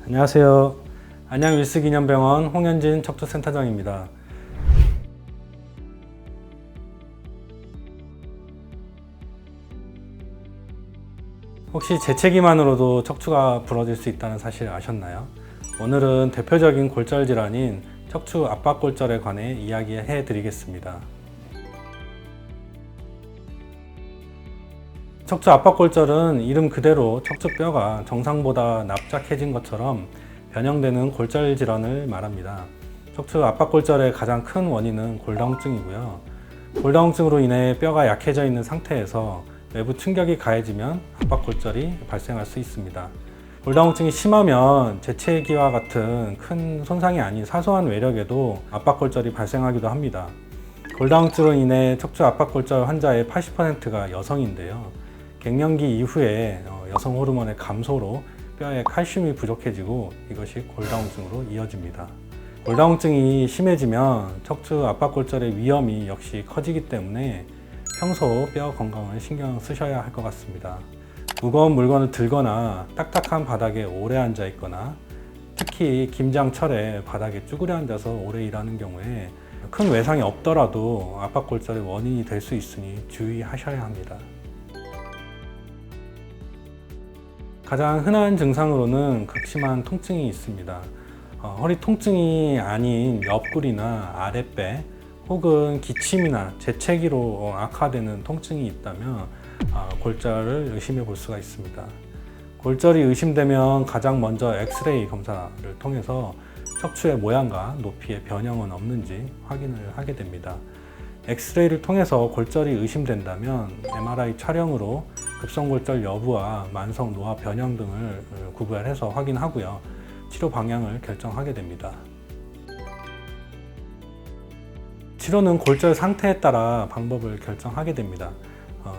안녕하세요. 안양 윌스기념병원 홍현진 척추센터장입니다. 혹시 재채기만으로도 척추가 부러질 수 있다는 사실 아셨나요? 오늘은 대표적인 골절 질환인 척추 압박골절에 관해 이야기해 드리겠습니다. 척추 압박골절은 이름 그대로 척추뼈가 정상보다 납작해진 것처럼 변형되는 골절 질환을 말합니다. 척추 압박골절의 가장 큰 원인은 골다공증이고요. 골다공증으로 인해 뼈가 약해져 있는 상태에서 외부 충격이 가해지면 압박골절이 발생할 수 있습니다. 골다공증이 심하면 재채기와 같은 큰 손상이 아닌 사소한 외력에도 압박골절이 발생하기도 합니다. 골다공증으로 인해 척추 압박골절 환자의 80%가 여성인데요. 갱년기 이후에 여성 호르몬의 감소로 뼈에 칼슘이 부족해지고 이것이 골다공증으로 이어집니다. 골다공증이 심해지면 척추 압박골절의 위험이 역시 커지기 때문에 평소 뼈 건강을 신경 쓰셔야 할 것 같습니다. 무거운 물건을 들거나 딱딱한 바닥에 오래 앉아 있거나 특히 김장철에 바닥에 쭈그려 앉아서 오래 일하는 경우에 큰 외상이 없더라도 압박골절의 원인이 될 수 있으니 주의하셔야 합니다. 가장 흔한 증상으로는 극심한 통증이 있습니다. 허리 통증이 아닌 옆구리나 아랫배 혹은 기침이나 재채기로 악화되는 통증이 있다면 골절을 의심해 볼 수가 있습니다. 골절이 의심되면 가장 먼저 엑스레이 검사를 통해서 척추의 모양과 높이의 변형은 없는지 확인을 하게 됩니다. 엑스레이를 통해서 골절이 의심된다면 MRI 촬영으로 급성골절 여부와 만성 노화 변형 등을 구별해서 확인하고요. 치료 방향을 결정하게 됩니다. 치료는 골절 상태에 따라 방법을 결정하게 됩니다.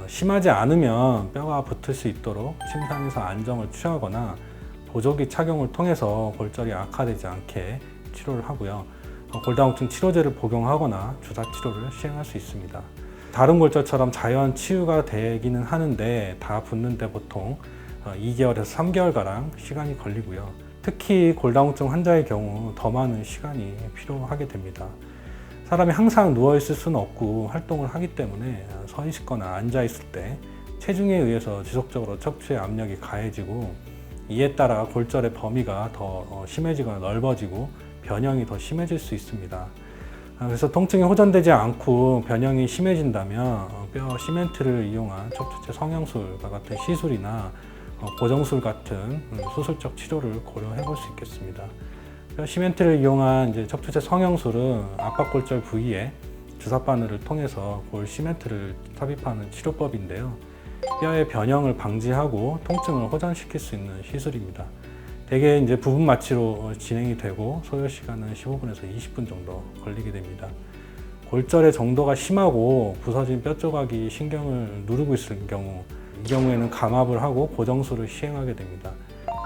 심하지 않으면 뼈가 붙을 수 있도록 침상에서 안정을 취하거나 보조기 착용을 통해서 골절이 악화되지 않게 치료를 하고요. 골다공증 치료제를 복용하거나 주사 치료를 시행할 수 있습니다. 다른 골절처럼 자연 치유가 되기는 하는데 다 붓는데 보통 2개월에서 3개월가량 시간이 걸리고요. 특히 골다공증 환자의 경우 더 많은 시간이 필요하게 됩니다. 사람이 항상 누워있을 수는 없고 활동을 하기 때문에 서 있거나 앉아 있을 때 체중에 의해서 지속적으로 척추의 압력이 가해지고 이에 따라 골절의 범위가 더 심해지거나 넓어지고 변형이 더 심해질 수 있습니다. 그래서 통증이 호전되지 않고 변형이 심해진다면 뼈 시멘트를 이용한 척추체 성형술과 같은 시술이나 고정술 같은 수술적 치료를 고려해 볼 수 있겠습니다. 뼈 시멘트를 이용한 척추체 성형술은 압박골절 부위에 주사바늘을 통해서 골 시멘트를 삽입하는 치료법인데요. 뼈의 변형을 방지하고 통증을 호전시킬 수 있는 시술입니다. 대개 부분 마취로 진행이 되고 소요 시간은 15분에서 20분 정도 걸리게 됩니다. 골절의 정도가 심하고 부서진 뼈 조각이 신경을 누르고 있을 경우, 이 경우에는 감압을 하고 고정술을 시행하게 됩니다.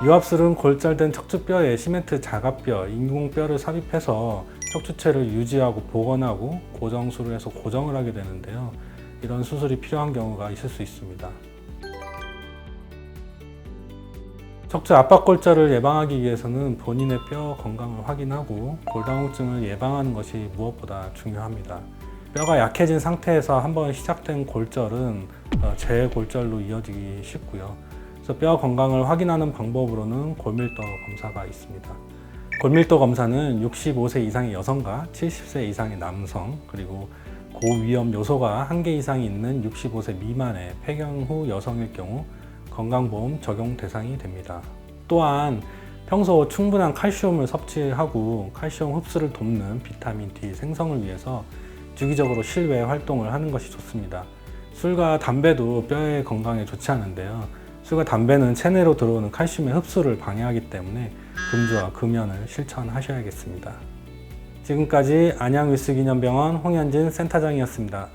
유압술은 골절된 척추뼈에 시멘트 자가뼈, 인공뼈를 삽입해서 척추체를 유지하고 복원하고 고정술을 해서 고정을 하게 되는데요. 이런 수술이 필요한 경우가 있을 수 있습니다. 척추 압박골절을 예방하기 위해서는 본인의 뼈 건강을 확인하고 골다공증을 예방하는 것이 무엇보다 중요합니다. 뼈가 약해진 상태에서 한번 시작된 골절은 재골절로 이어지기 쉽고요. 그래서 뼈 건강을 확인하는 방법으로는 골밀도 검사가 있습니다. 골밀도 검사는 65세 이상의 여성과 70세 이상의 남성, 그리고 고위험 요소가 1개 이상이 있는 65세 미만의 폐경 후 여성일 경우 건강보험 적용 대상이 됩니다. 또한 평소 충분한 칼슘을 섭취하고 칼슘 흡수를 돕는 비타민 D 생성을 위해서 주기적으로 실외 활동을 하는 것이 좋습니다. 술과 담배도 뼈의 건강에 좋지 않은데요. 술과 담배는 체내로 들어오는 칼슘의 흡수를 방해하기 때문에 금주와 금연을 실천하셔야겠습니다. 지금까지 안양 윌스기념병원 홍현진 센터장이었습니다.